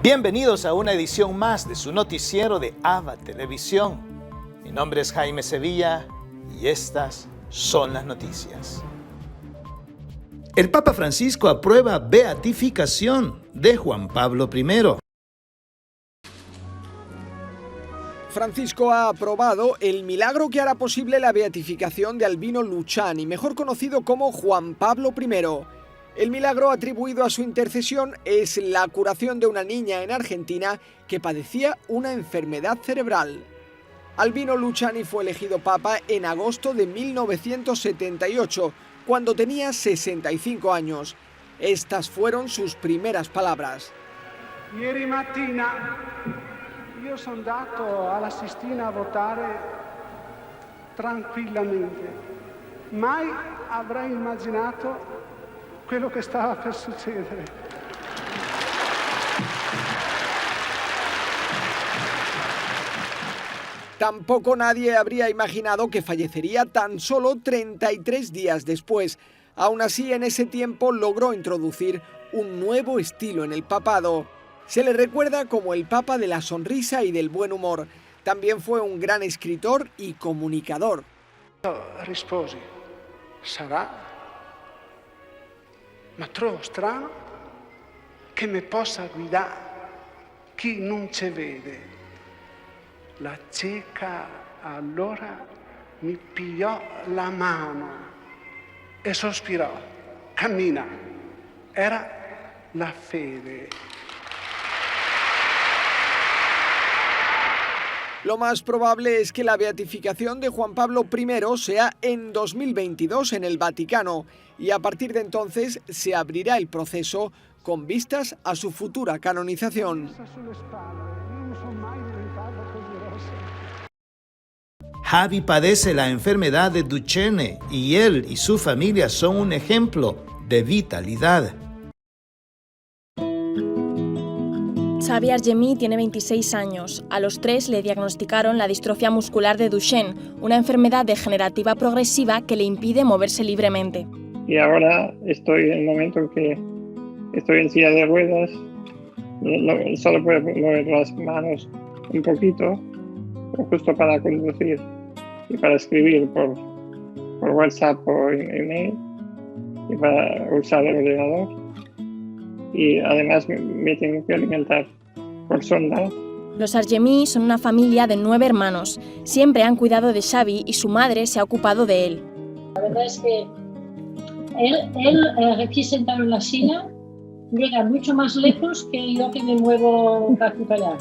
Bienvenidos a una edición más de su noticiero de AVA Televisión. Mi nombre es Jaime Sevilla y estas son las noticias. El Papa Francisco aprueba beatificación de Juan Pablo I. Francisco ha aprobado el milagro que hará posible la beatificación de Albino Luciani, mejor conocido como Juan Pablo I. El milagro atribuido a su intercesión es la curación de una niña en Argentina que padecía una enfermedad cerebral. Albino Luciani fue elegido papa en agosto de 1978, cuando tenía 65 años. Estas fueron sus primeras palabras. Ieri mattina io sono andato alla Sistina a votare tranquillamente. Mai avrei immaginato quello che stava per succedere. Tampoco nadie habría imaginado que fallecería tan solo 33 días después. Aún así, en ese tiempo logró introducir un nuevo estilo en el papado. Se le recuerda como el Papa de la sonrisa y del buen humor. También fue un gran escritor y comunicador. Risposi, sarà, ma trovo strano che mi possa guidare chi non ci vede. La cieca allora mi pigliò la mano e sospirò, cammina, era la fede. Lo más probable es que la beatificación de Juan Pablo I sea en 2022 en el Vaticano y a partir de entonces se abrirá el proceso con vistas a su futura canonización. Javi padece la enfermedad de Duchenne y él y su familia son un ejemplo de vitalidad. Xavi Argemí tiene 26 años. A los 3 le diagnosticaron la distrofia muscular de Duchenne, una enfermedad degenerativa progresiva que le impide moverse libremente. Y ahora estoy en el momento en que estoy en silla de ruedas, solo puedo mover las manos un poquito, justo para conducir y para escribir por WhatsApp o email y para usar el ordenador. Y además me tengo que alimentar por sonda. Los Argemí son una familia de 9 hermanos. Siempre han cuidado de Xavi y su madre se ha ocupado de él. La verdad es que él aquí sentado en la silla llega mucho más lejos que yo que me muevo para aquí para allá.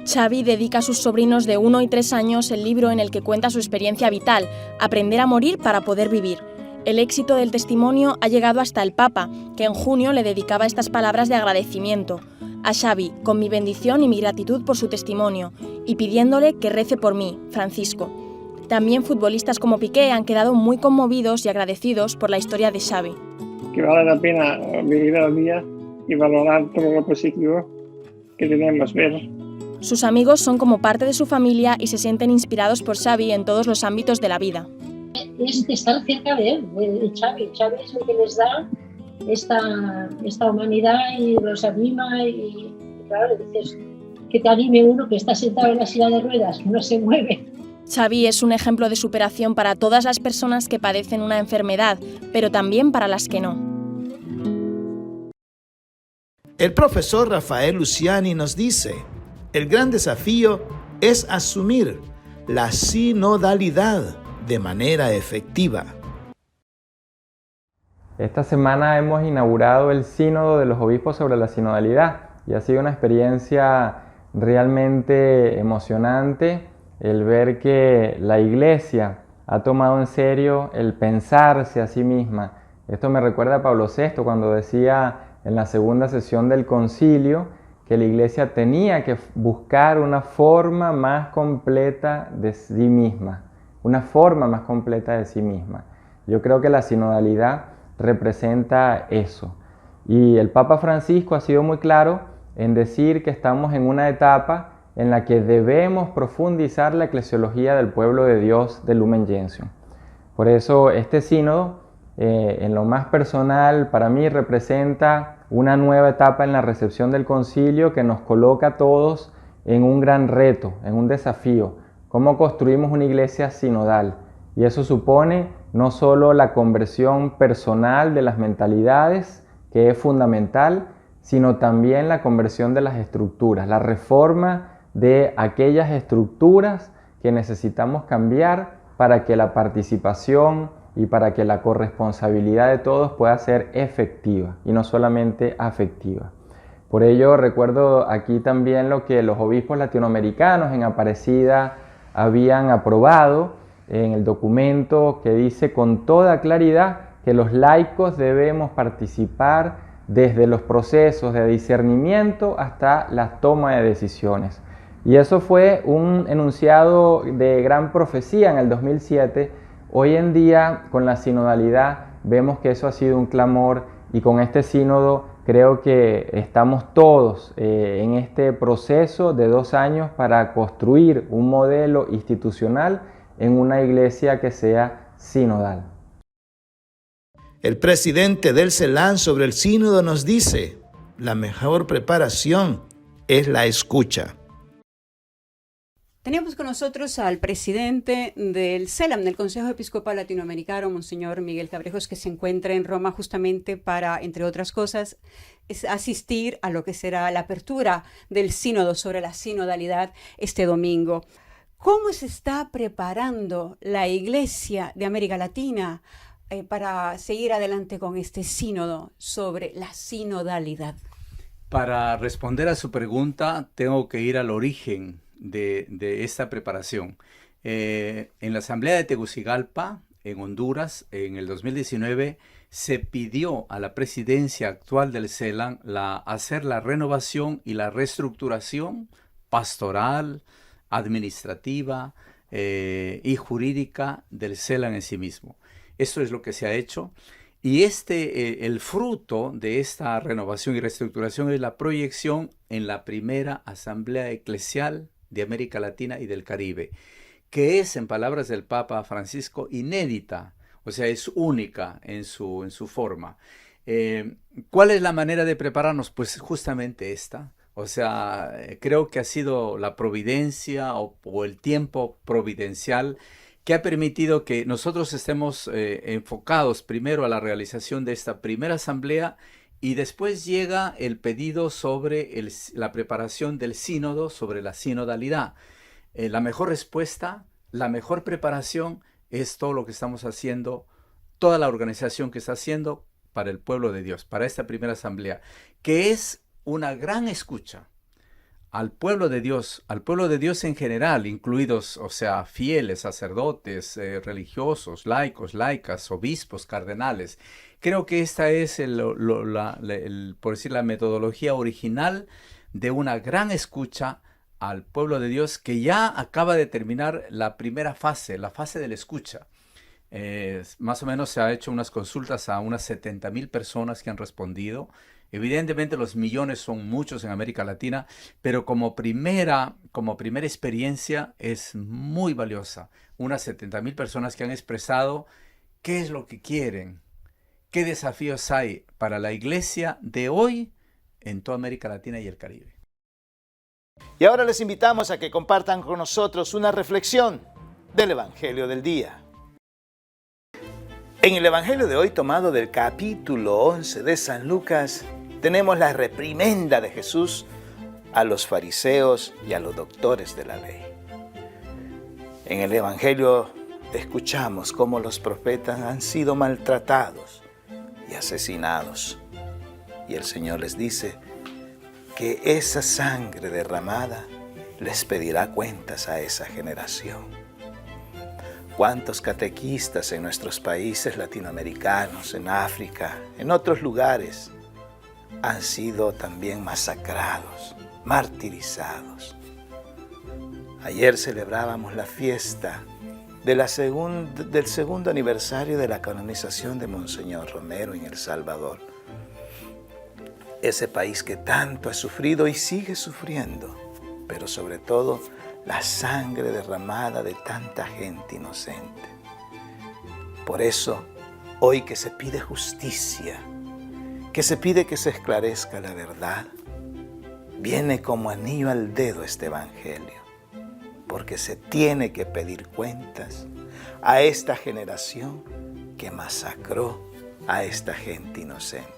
Xavi dedica a sus sobrinos de 1 y 3 años el libro en el que cuenta su experiencia vital, Aprender a morir para poder vivir. El éxito del testimonio ha llegado hasta el Papa, que en junio le dedicaba estas palabras de agradecimiento. A Xavi, con mi bendición y mi gratitud por su testimonio, y pidiéndole que rece por mí, Francisco. También futbolistas como Piqué han quedado muy conmovidos y agradecidos por la historia de Xavi. Que vale la pena vivir el día y valorar todo lo positivo que tenemos, ver. Sus amigos son como parte de su familia y se sienten inspirados por Xavi en todos los ámbitos de la vida. Es de estar cerca de él, de Xavi. Xavi es el que les da esta humanidad y los anima y claro, dices que te anime uno que está sentado en la silla de ruedas, que no se mueve. Xavi es un ejemplo de superación para todas las personas que padecen una enfermedad, pero también para las que no. El profesor Rafael Luciani nos dice, el gran desafío es asumir la sinodalidad de manera efectiva. Esta semana hemos inaugurado el Sínodo de los Obispos sobre la sinodalidad y ha sido una experiencia realmente emocionante el ver que la Iglesia ha tomado en serio el pensarse a sí misma. Esto me recuerda a Pablo VI cuando decía en la segunda sesión del concilio que la Iglesia tenía que buscar una forma más completa de sí misma. Una forma más completa de sí misma. Yo creo que la sinodalidad representa eso. Y el Papa Francisco ha sido muy claro en decir que estamos en una etapa en la que debemos profundizar la eclesiología del pueblo de Dios de Lumen Gentium. Por eso este sínodo, en lo más personal, para mí representa una nueva etapa en la recepción del concilio que nos coloca a todos en un gran reto, en un desafío. ¿Cómo construimos una iglesia sinodal? Y eso supone no solo la conversión personal de las mentalidades, que es fundamental, sino también la conversión de las estructuras, la reforma de aquellas estructuras que necesitamos cambiar para que la participación y para que la corresponsabilidad de todos pueda ser efectiva y no solamente afectiva. Por ello recuerdo aquí también lo que los obispos latinoamericanos en Aparecida habían aprobado en el documento que dice con toda claridad que los laicos debemos participar desde los procesos de discernimiento hasta la toma de decisiones. Y eso fue un enunciado de gran profecía en el 2007. Hoy en día, con la sinodalidad, vemos que eso ha sido un clamor y con este sínodo creo que estamos todos en este proceso de 2 años para construir un modelo institucional en una iglesia que sea sinodal. El presidente del CELAM sobre el sínodo nos dice, la mejor preparación es la escucha. Tenemos con nosotros al presidente del CELAM, del Consejo Episcopal Latinoamericano, Monseñor Miguel Cabrejos, que se encuentra en Roma justamente para, entre otras cosas, asistir a lo que será la apertura del sínodo sobre la sinodalidad este domingo. ¿Cómo se está preparando la Iglesia de América Latina para seguir adelante con este sínodo sobre la sinodalidad? Para responder a su pregunta, tengo que ir al origen de esta preparación. En la Asamblea de Tegucigalpa, en Honduras, en el 2019, se pidió a la presidencia actual del CELAM hacer la renovación y la reestructuración pastoral, administrativa y jurídica del CELAM en sí mismo. Esto es lo que se ha hecho. Y el fruto de esta renovación y reestructuración es la proyección en la primera Asamblea Eclesial de América Latina y del Caribe, que es, en palabras del Papa Francisco, inédita, o sea, es única en su forma. ¿Cuál es la manera de prepararnos? Pues justamente esta. O sea, creo que ha sido la providencia o el tiempo providencial que ha permitido que nosotros estemos enfocados primero a la realización de esta primera asamblea y después llega el pedido sobre la preparación del sínodo sobre la sinodalidad. La mejor respuesta, la mejor preparación es todo lo que estamos haciendo, toda la organización que está haciendo para el pueblo de Dios, para esta primera asamblea, que es una gran escucha al pueblo de Dios en general, incluidos, o sea, fieles, sacerdotes, religiosos, laicos, laicas, obispos, cardenales. Creo que esta es, por decir, la metodología original de una gran escucha al pueblo de Dios que ya acaba de terminar la primera fase, la fase de la escucha. Más o menos se ha hecho unas consultas a unas 70,000 personas que han respondido. Evidentemente los millones son muchos en América Latina, pero como primera experiencia es muy valiosa. Unas 70,000 personas que han expresado qué es lo que quieren, qué desafíos hay para la iglesia de hoy en toda América Latina y el Caribe. Y ahora les invitamos a que compartan con nosotros una reflexión del Evangelio del día. En el Evangelio de hoy, tomado del capítulo 11 de San Lucas, tenemos la reprimenda de Jesús a los fariseos y a los doctores de la ley. En el Evangelio escuchamos cómo los profetas han sido maltratados y asesinados. Y el Señor les dice que esa sangre derramada les pedirá cuentas a esa generación. ¿Cuántos catequistas en nuestros países latinoamericanos, en África, en otros lugares, han sido también masacrados, martirizados? Ayer celebrábamos la fiesta del segundo aniversario de la canonización de Monseñor Romero en El Salvador. Ese país que tanto ha sufrido y sigue sufriendo, pero sobre todo la sangre derramada de tanta gente inocente. Por eso, hoy que se pide justicia, que se pide que se esclarezca la verdad. Viene como anillo al dedo este evangelio, porque se tiene que pedir cuentas a esta generación que masacró a esta gente inocente.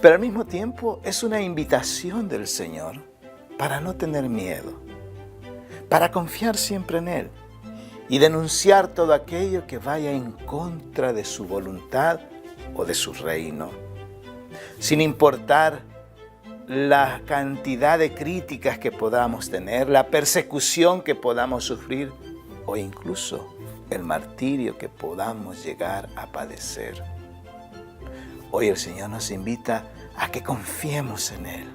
Pero al mismo tiempo es una invitación del Señor para no tener miedo, para confiar siempre en Él y denunciar todo aquello que vaya en contra de su voluntad o de su reino, sin importar la cantidad de críticas que podamos tener, la persecución que podamos sufrir o incluso el martirio que podamos llegar a padecer. Hoy el Señor nos invita a que confiemos en Él,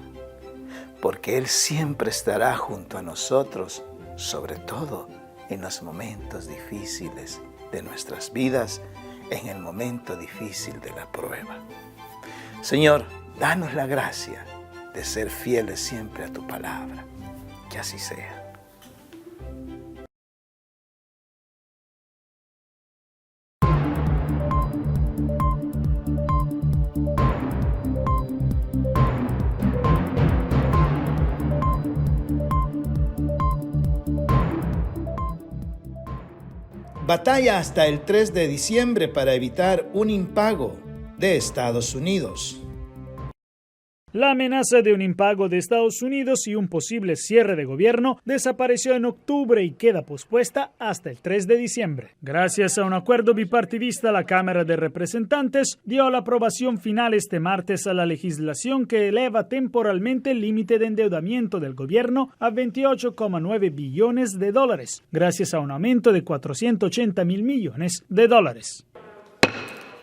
porque Él siempre estará junto a nosotros, sobre todo en los momentos difíciles de nuestras vidas, en el momento difícil de la prueba. Señor, danos la gracia de ser fieles siempre a tu palabra. Que así sea. Batalla hasta el 3 de diciembre para evitar un impago de Estados Unidos. La amenaza de un impago de Estados Unidos y un posible cierre de gobierno desapareció en octubre y queda pospuesta hasta el 3 de diciembre. Gracias a un acuerdo bipartidista, la Cámara de Representantes dio la aprobación final este martes a la legislación que eleva temporalmente el límite de endeudamiento del gobierno a $28,9 billones, gracias a un aumento de $480 mil millones.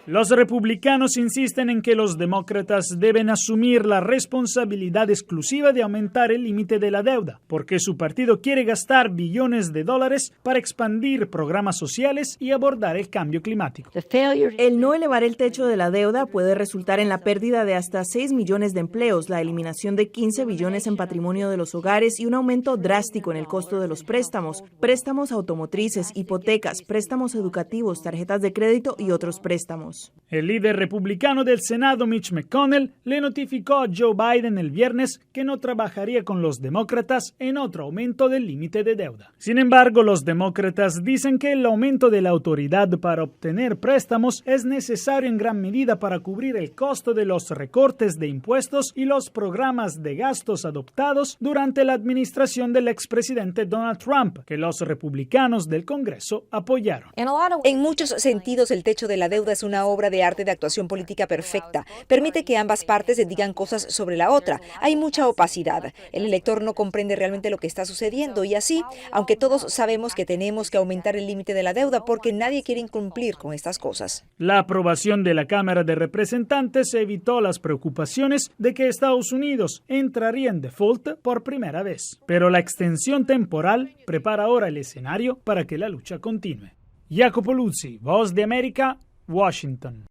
Los republicanos insisten en que los demócratas deben asumir la responsabilidad exclusiva de aumentar el límite de la deuda, porque su partido quiere gastar billones de dólares para expandir programas sociales y abordar el cambio climático. El no elevar el techo de la deuda puede resultar en la pérdida de hasta 6 millones de empleos, la eliminación de 15 billones en patrimonio de los hogares y un aumento drástico en el costo de los préstamos automotrices, hipotecas, préstamos educativos, tarjetas de crédito y otros préstamos. El líder republicano del Senado, Mitch McConnell, le notificó a Joe Biden el viernes que no trabajaría con los demócratas en otro aumento del límite de deuda. Sin embargo, los demócratas dicen que el aumento de la autoridad para obtener préstamos es necesario en gran medida para cubrir el costo de los recortes de impuestos y los programas de gastos adoptados durante la administración del expresidente Donald Trump, que los republicanos del Congreso apoyaron. En muchos sentidos, el techo de la deuda es una obra de arte de actuación política perfecta. Permite que ambas partes digan cosas sobre la otra. Hay mucha opacidad. El elector no comprende realmente lo que está sucediendo y así, aunque todos sabemos que tenemos que aumentar el límite de la deuda porque nadie quiere incumplir con estas cosas. La aprobación de la Cámara de Representantes evitó las preocupaciones de que Estados Unidos entraría en default por primera vez. Pero la extensión temporal prepara ahora el escenario para que la lucha continúe. Jacopo Luzzi, Voz de América, Washington.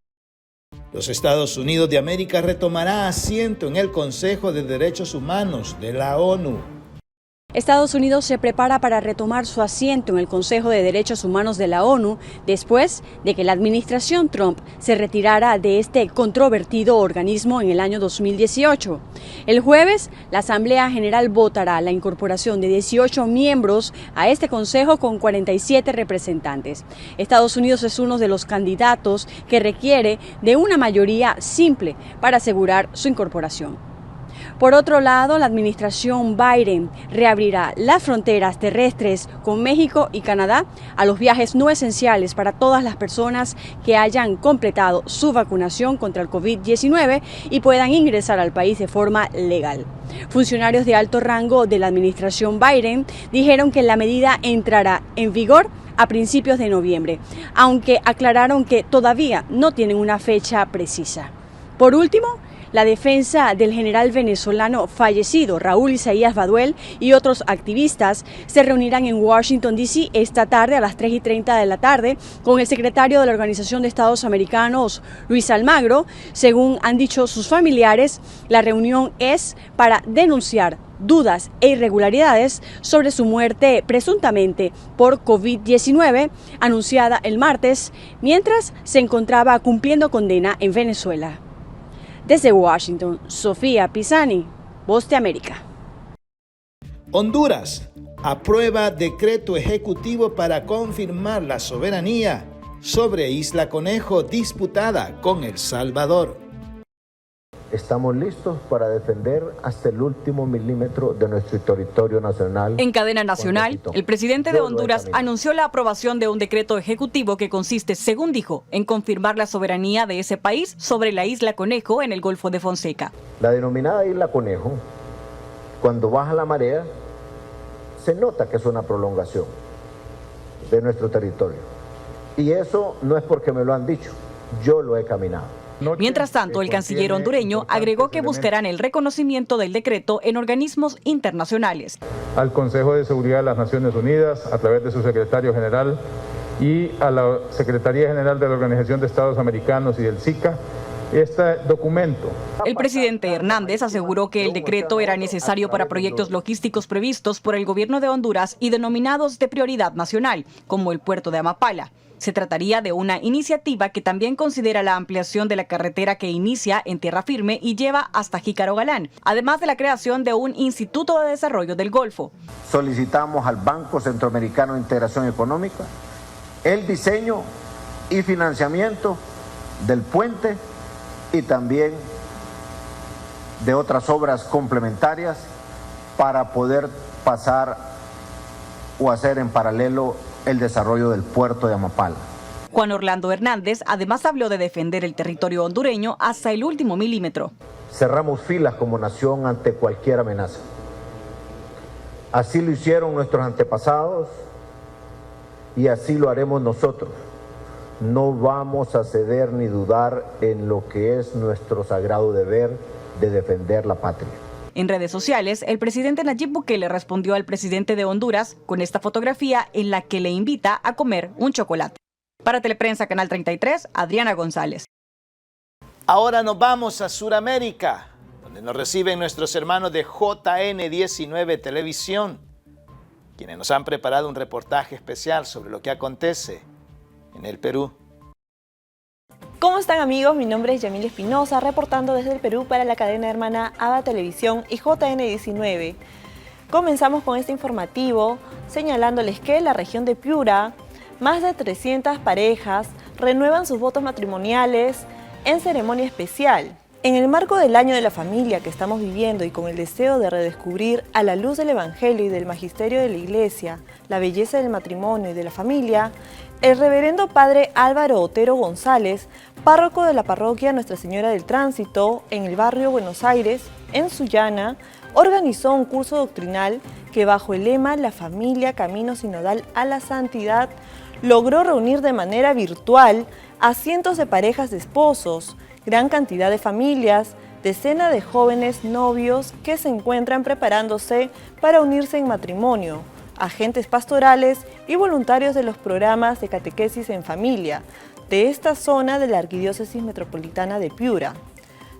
Los Estados Unidos de América retomará asiento en el Consejo de Derechos Humanos de la ONU. Estados Unidos se prepara para retomar su asiento en el Consejo de Derechos Humanos de la ONU después de que la administración Trump se retirara de este controvertido organismo en el año 2018. El jueves, la Asamblea General votará la incorporación de 18 miembros a este consejo con 47 representantes. Estados Unidos es uno de los candidatos que requiere de una mayoría simple para asegurar su incorporación. Por otro lado, la administración Biden reabrirá las fronteras terrestres con México y Canadá a los viajes no esenciales para todas las personas que hayan completado su vacunación contra el COVID-19 y puedan ingresar al país de forma legal. Funcionarios de alto rango de la administración Biden dijeron que la medida entrará en vigor a principios de noviembre, aunque aclararon que todavía no tienen una fecha precisa. Por último, la defensa del general venezolano fallecido Raúl Isaías Baduel y otros activistas se reunirán en Washington, D.C. esta tarde a las 3:30 de la tarde con el secretario de la Organización de Estados Americanos, Luis Almagro. Según han dicho sus familiares, la reunión es para denunciar dudas e irregularidades sobre su muerte presuntamente por COVID-19, anunciada el martes, mientras se encontraba cumpliendo condena en Venezuela. Desde Washington, Sofía Pisani, Voz de América. Honduras aprueba decreto ejecutivo para confirmar la soberanía sobre Isla Conejo disputada con El Salvador. Estamos listos para defender hasta el último milímetro de nuestro territorio nacional. En cadena nacional, el presidente de Honduras anunció la aprobación de un decreto ejecutivo que consiste, según dijo, en confirmar la soberanía de ese país sobre la Isla Conejo en el Golfo de Fonseca. La denominada Isla Conejo, cuando baja la marea, se nota que es una prolongación de nuestro territorio. Y eso no es porque me lo han dicho, yo lo he caminado. Mientras tanto, el canciller hondureño agregó que buscarán el reconocimiento del decreto en organismos internacionales. Al Consejo de Seguridad de las Naciones Unidas, a través de su secretario general, y a la Secretaría General de la Organización de Estados Americanos y del SICA, este documento. El presidente Hernández aseguró que el decreto era necesario para proyectos logísticos previstos por el gobierno de Honduras y denominados de prioridad nacional, como el puerto de Amapala. Se trataría de una iniciativa que también considera la ampliación de la carretera que inicia en tierra firme y lleva hasta Jícaro Galán, además de la creación de un Instituto de Desarrollo del Golfo. Solicitamos al Banco Centroamericano de Integración Económica el diseño y financiamiento del puente y también de otras obras complementarias para poder pasar o hacer en paralelo el desarrollo del puerto de Amapala. Juan Orlando Hernández además habló de defender el territorio hondureño hasta el último milímetro. Cerramos filas como nación ante cualquier amenaza. Así lo hicieron nuestros antepasados y así lo haremos nosotros. No vamos a ceder ni dudar en lo que es nuestro sagrado deber de defender la patria. En redes sociales, el presidente Nayib Bukele respondió al presidente de Honduras con esta fotografía en la que le invita a comer un chocolate. Para Teleprensa Canal 33, Adriana González. Ahora nos vamos a Sudamérica, donde nos reciben nuestros hermanos de JN19 Televisión, quienes nos han preparado un reportaje especial sobre lo que acontece en el Perú. ¿Cómo están, amigos? Mi nombre es Yamil Espinosa, reportando desde el Perú para la cadena hermana ABA Televisión y JN19. Comenzamos con este informativo señalándoles que en la región de Piura, más de 300 parejas renuevan sus votos matrimoniales en ceremonia especial. En el marco del Año de la Familia que estamos viviendo y con el deseo de redescubrir a la luz del Evangelio y del Magisterio de la Iglesia la belleza del matrimonio y de la familia, el reverendo padre Álvaro Otero González, párroco de la parroquia Nuestra Señora del Tránsito en el barrio Buenos Aires, en Sullana, organizó un curso doctrinal que bajo el lema La familia, camino sinodal a la santidad, logró reunir de manera virtual a cientos de parejas de esposos, gran cantidad de familias, decenas de jóvenes novios que se encuentran preparándose para unirse en matrimonio, agentes pastorales y voluntarios de los programas de catequesis en familia de esta zona de la Arquidiócesis Metropolitana de Piura.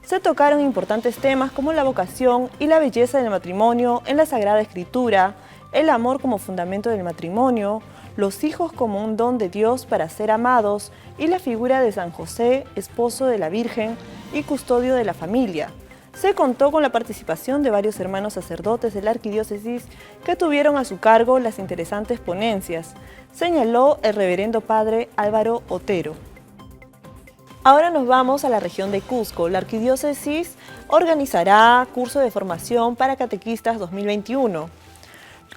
Se tocaron importantes temas como la vocación y la belleza del matrimonio en la Sagrada Escritura, el amor como fundamento del matrimonio, los hijos como un don de Dios para ser amados y la figura de San José, esposo de la Virgen y custodio de la familia. Se contó con la participación de varios hermanos sacerdotes de la arquidiócesis que tuvieron a su cargo las interesantes ponencias, señaló el reverendo padre Álvaro Otero. Ahora nos vamos a la región de Cusco. La arquidiócesis organizará curso de formación para catequistas 2021.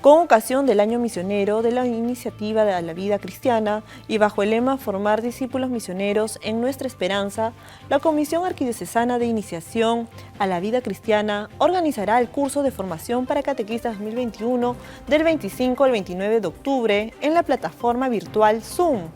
Con ocasión del Año Misionero de la Iniciativa de la Vida Cristiana y bajo el lema Formar discípulos misioneros en nuestra esperanza, la Comisión Arquidiocesana de Iniciación a la Vida Cristiana organizará el curso de formación para catequistas 2021 del 25 al 29 de octubre en la plataforma virtual Zoom.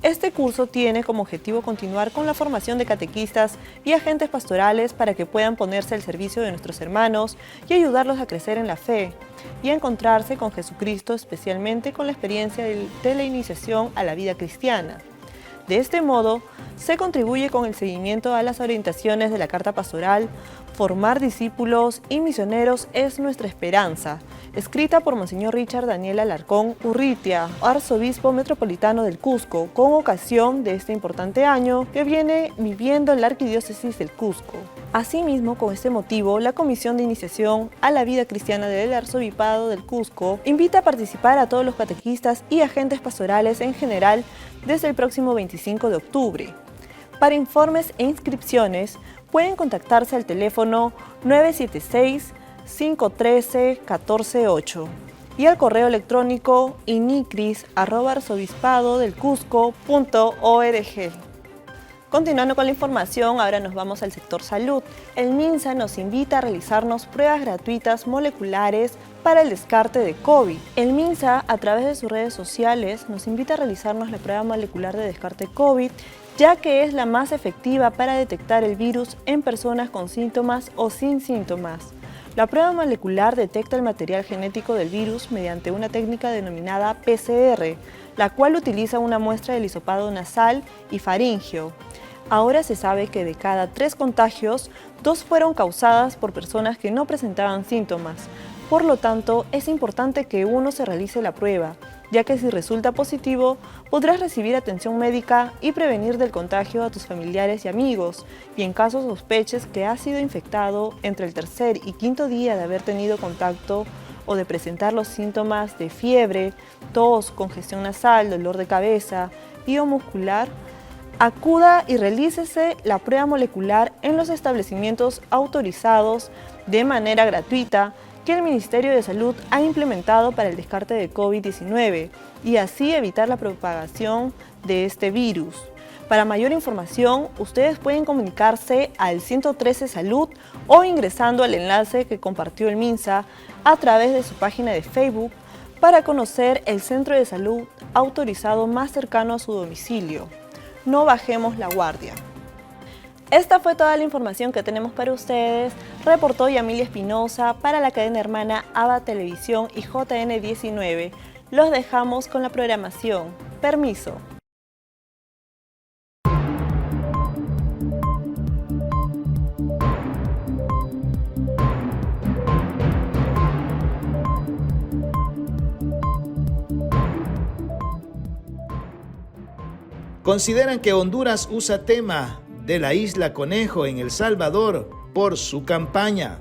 Este curso tiene como objetivo continuar con la formación de catequistas y agentes pastorales para que puedan ponerse al servicio de nuestros hermanos y ayudarlos a crecer en la fe y a encontrarse con Jesucristo, especialmente con la experiencia de la iniciación a la vida cristiana. De este modo, se contribuye con el seguimiento a las orientaciones de la Carta Pastoral Formar discípulos y misioneros es nuestra esperanza, escrita por Monseñor Richard Daniel Alarcón Urrutia, arzobispo metropolitano del Cusco, con ocasión de este importante año que viene viviendo la arquidiócesis del Cusco. Asimismo, con este motivo, la Comisión de Iniciación a la Vida Cristiana del Arzobispado del Cusco invita a participar a todos los catequistas y agentes pastorales en general desde el próximo 25 de octubre. Para informes e inscripciones, pueden contactarse al teléfono 976-513-148 y al correo electrónico inicris@arzobispadodelcusco.org. Continuando con la información, ahora nos vamos al sector salud. El MINSA nos invita a realizarnos pruebas gratuitas moleculares para el descarte de COVID. El MINSA, a través de sus redes sociales, nos invita a realizarnos la prueba molecular de descarte COVID, ya que es la más efectiva para detectar el virus en personas con síntomas o sin síntomas. La prueba molecular detecta el material genético del virus mediante una técnica denominada PCR, la cual utiliza una muestra del hisopado nasal y faríngeo. Ahora se sabe que de cada 3 contagios, 2 fueron causadas por personas que no presentaban síntomas. Por lo tanto, es importante que uno se realice la prueba, ya que si resulta positivo, podrás recibir atención médica y prevenir del contagio a tus familiares y amigos, y en caso sospeches que has sido infectado entre el 3er y 5.º día de haber tenido contacto o de presentar los síntomas de fiebre, tos, congestión nasal, dolor de cabeza y o muscular, acuda y realícese la prueba molecular en los establecimientos autorizados de manera gratuita que el Ministerio de Salud ha implementado para el descarte de COVID-19 y así evitar la propagación de este virus. Para mayor información, ustedes pueden comunicarse al 113 Salud o ingresando al enlace que compartió el MINSA a través de su página de Facebook para conocer el centro de salud autorizado más cercano a su domicilio. No bajemos la guardia. Esta fue toda la información que tenemos para ustedes. Reportó Yamilia Espinosa para la cadena hermana ABA Televisión y JN19. Los dejamos con la programación. Permiso. Consideran que Honduras usa tema de la Isla Conejo en El Salvador por su campaña.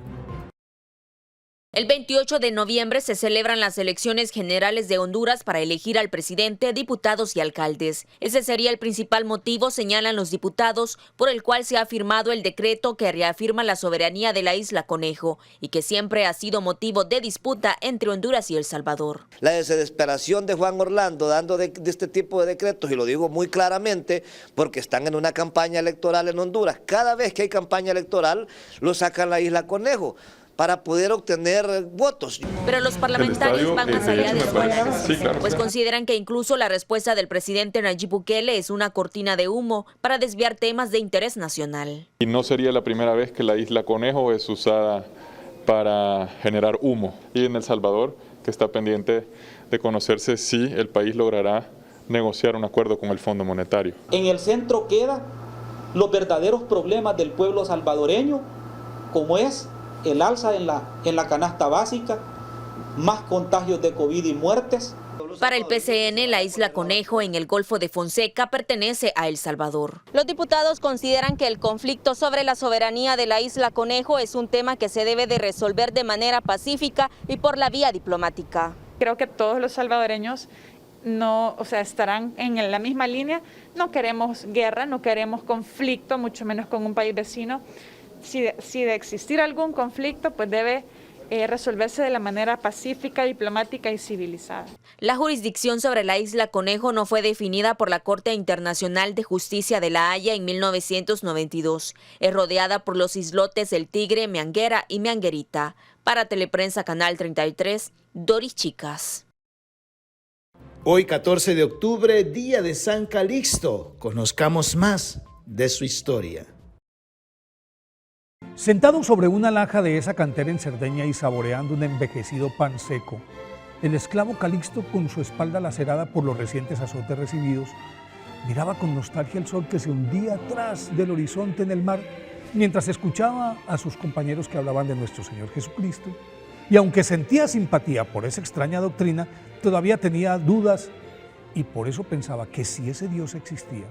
El 28 de noviembre se celebran las elecciones generales de Honduras para elegir al presidente, diputados y alcaldes. Ese sería el principal motivo, señalan los diputados, por el cual se ha firmado el decreto que reafirma la soberanía de la Isla Conejo y que siempre ha sido motivo de disputa entre Honduras y El Salvador. La desesperación de Juan Orlando dando de este tipo de decretos, y lo digo muy claramente porque están en una campaña electoral en Honduras. Cada vez que hay campaña electoral lo sacan la Isla Conejo para poder obtener votos. Pero los parlamentarios van más allá de su análisis, pues consideran que incluso la respuesta del presidente Nayib Bukele es una cortina de humo para desviar temas de interés nacional. Y no sería la primera vez que la Isla Conejo es usada para generar humo. Y en El Salvador, que está pendiente de conocerse si el país logrará negociar un acuerdo con el Fondo Monetario. En el centro quedan los verdaderos problemas del pueblo salvadoreño, como es el alza en la canasta básica, más contagios de COVID y muertes. Para el PCN, la Isla Conejo en el Golfo de Fonseca pertenece a El Salvador. Los diputados consideran que el conflicto sobre la soberanía de la Isla Conejo es un tema que se debe de resolver de manera pacífica y por la vía diplomática. Creo que todos los salvadoreños estarán en la misma línea. No queremos guerra, no queremos conflicto, mucho menos con un país vecino. Si de existir algún conflicto, pues debe resolverse de la manera pacífica, diplomática y civilizada. La jurisdicción sobre la Isla Conejo no fue definida por la Corte Internacional de Justicia de La Haya en 1992. Es rodeada por los islotes El Tigre, Mianguera y Mianguerita. Para Teleprensa Canal 33, Doris Chicas. Hoy, 14 de octubre, día de San Calixto. Conozcamos más de su historia. Sentado sobre una laja de esa cantera en Cerdeña y saboreando un envejecido pan seco, el esclavo Calixto, con su espalda lacerada por los recientes azotes recibidos, miraba con nostalgia el sol que se hundía atrás del horizonte en el mar mientras escuchaba a sus compañeros que hablaban de nuestro Señor Jesucristo, y aunque sentía simpatía por esa extraña doctrina, todavía tenía dudas y por eso pensaba que si ese Dios existía,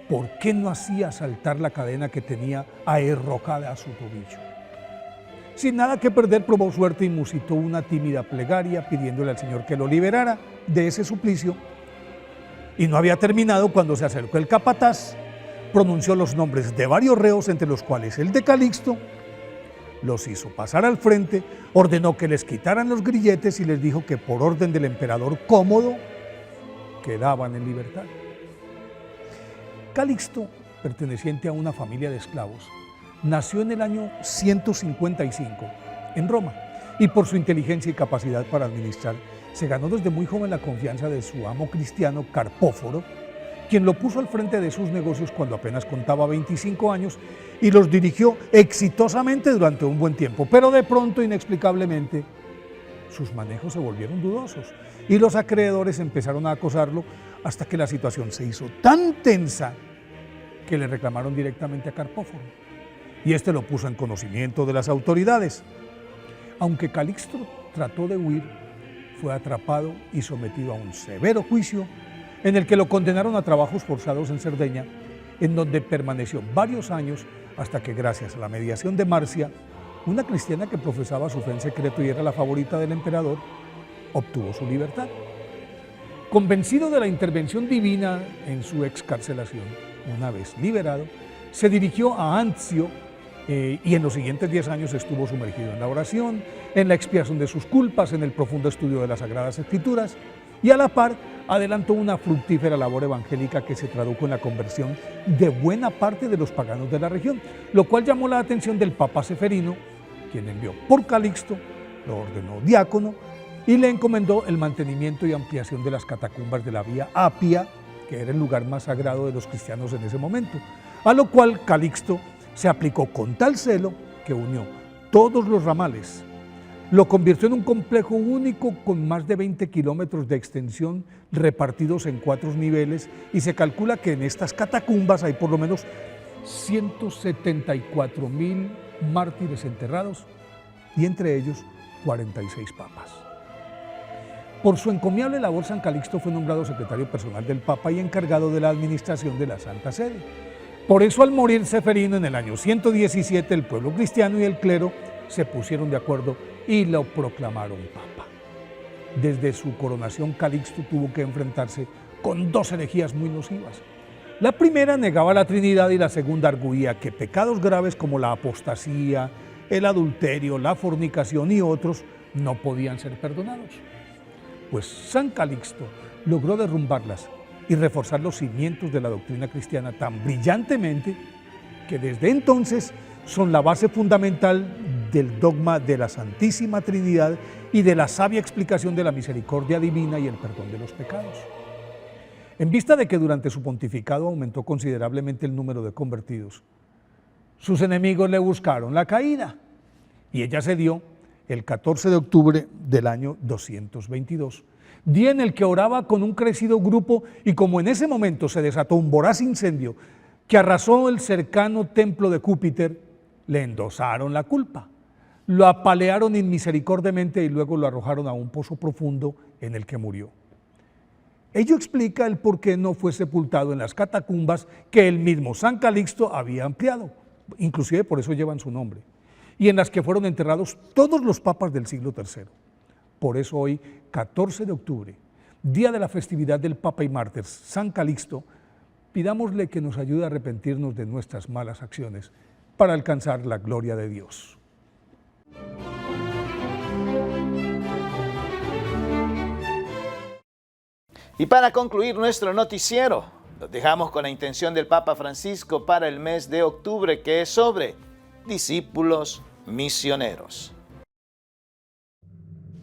¿por qué no hacía saltar la cadena que tenía aherrocada a su tobillo? Sin nada que perder, probó suerte y musitó una tímida plegaria pidiéndole al Señor que lo liberara de ese suplicio. Y no había terminado cuando se acercó el capataz, pronunció los nombres de varios reos, entre los cuales el de Calixto, los hizo pasar al frente, ordenó que les quitaran los grilletes y les dijo que por orden del emperador Cómodo quedaban en libertad. Calixto, perteneciente a una familia de esclavos, nació en el año 155 en Roma y por su inteligencia y capacidad para administrar se ganó desde muy joven la confianza de su amo cristiano Carpóforo, quien lo puso al frente de sus negocios cuando apenas contaba 25 años y los dirigió exitosamente durante un buen tiempo, pero de pronto, inexplicablemente, sus manejos se volvieron dudosos y los acreedores empezaron a acosarlo hasta que la situación se hizo tan tensa que le reclamaron directamente a Carpóforo y este lo puso en conocimiento de las autoridades. Aunque Calixto trató de huir, fue atrapado y sometido a un severo juicio en el que lo condenaron a trabajos forzados en Cerdeña, en donde permaneció varios años hasta que, gracias a la mediación de Marcia, una cristiana que profesaba su fe en secreto y era la favorita del emperador, obtuvo su libertad. Convencido de la intervención divina en su excarcelación, una vez liberado, se dirigió a Anzio y en los siguientes 10 años estuvo sumergido en la oración, en la expiación de sus culpas, en el profundo estudio de las Sagradas Escrituras y a la par adelantó una fructífera labor evangélica que se tradujo en la conversión de buena parte de los paganos de la región, lo cual llamó la atención del Papa Seferino, quien envió por Calixto, lo ordenó diácono y le encomendó el mantenimiento y ampliación de las catacumbas de la Vía Apia, que era el lugar más sagrado de los cristianos en ese momento, a lo cual Calixto se aplicó con tal celo que unió todos los ramales, lo convirtió en un complejo único con más de 20 kilómetros de extensión repartidos en 4 niveles y se calcula que en estas catacumbas hay por lo menos 174.000 mártires enterrados y entre ellos 46 papas. Por su encomiable labor, San Calixto fue nombrado secretario personal del Papa y encargado de la administración de la Santa Sede. Por eso, al morir Seferino en el año 117, el pueblo cristiano y el clero se pusieron de acuerdo y lo proclamaron Papa. Desde su coronación, Calixto tuvo que enfrentarse con 2 herejías muy nocivas. La primera negaba la Trinidad y la segunda arguía que pecados graves como la apostasía, el adulterio, la fornicación y otros no podían ser perdonados. Pues San Calixto logró derrumbarlas y reforzar los cimientos de la doctrina cristiana tan brillantemente que desde entonces son la base fundamental del dogma de la Santísima Trinidad y de la sabia explicación de la misericordia divina y el perdón de los pecados. En vista de que durante su pontificado aumentó considerablemente el número de convertidos, sus enemigos le buscaron la caída y ella se dio el 14 de octubre del año 222, día en el que oraba con un crecido grupo y como en ese momento se desató un voraz incendio que arrasó el cercano templo de Júpiter, le endosaron la culpa, lo apalearon inmisericordiamente y luego lo arrojaron a un pozo profundo en el que murió. Ello explica el por qué no fue sepultado en las catacumbas que el mismo San Calixto había ampliado, inclusive por eso llevan su nombre, y en las que fueron enterrados todos los papas del siglo III. Por eso hoy, 14 de octubre, día de la festividad del Papa y mártir San Calixto, pidámosle que nos ayude a arrepentirnos de nuestras malas acciones para alcanzar la gloria de Dios. Y para concluir nuestro noticiero, los dejamos con la intención del Papa Francisco para el mes de octubre, que es sobre discípulos misioneros.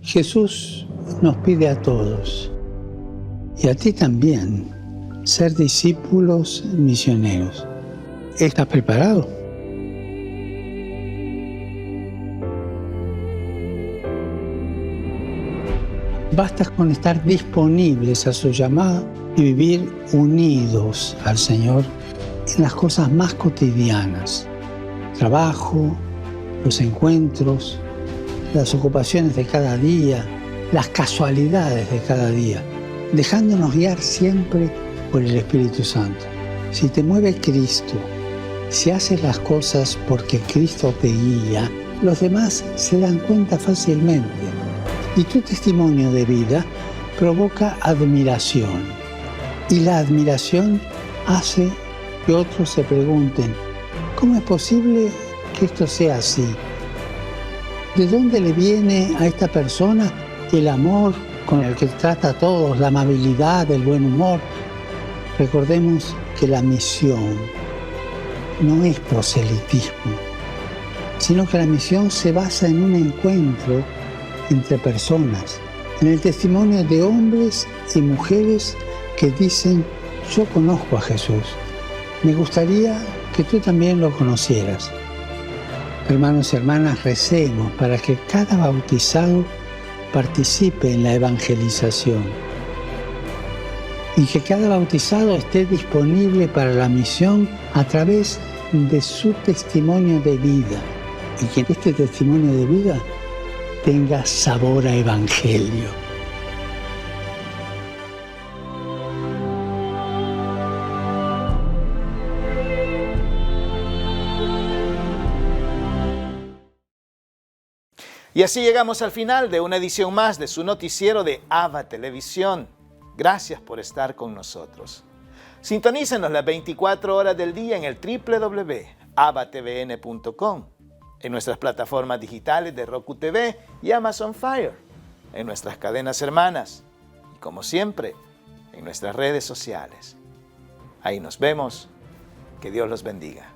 Jesús nos pide a todos, y a ti también, ser discípulos misioneros. ¿Estás preparado? Basta con estar disponibles a su llamado y vivir unidos al Señor en las cosas más cotidianas, trabajo, los encuentros, las ocupaciones de cada día, las casualidades de cada día, dejándonos guiar siempre por el Espíritu Santo. Si te mueve Cristo, si haces las cosas porque Cristo te guía, los demás se dan cuenta fácilmente. Y tu testimonio de vida provoca admiración. Y la admiración hace que otros se pregunten, ¿cómo es posible que esto sea así? ¿De dónde le viene a esta persona el amor con el que trata a todos, la amabilidad, el buen humor? Recordemos que la misión no es proselitismo, sino que la misión se basa en un encuentro entre personas, en el testimonio de hombres y mujeres que dicen, yo conozco a Jesús, me gustaría que tú también lo conocieras. Hermanos y hermanas, recemos para que cada bautizado participe en la evangelización y que cada bautizado esté disponible para la misión a través de su testimonio de vida y que este testimonio de vida tenga sabor a evangelio. Y así llegamos al final de una edición más de su noticiero de ABA Televisión. Gracias por estar con nosotros. Sintonícenos las 24 horas del día en el www.abatvn.com, en nuestras plataformas digitales de Roku TV y Amazon Fire, en nuestras cadenas hermanas y, como siempre, en nuestras redes sociales. Ahí nos vemos. Que Dios los bendiga.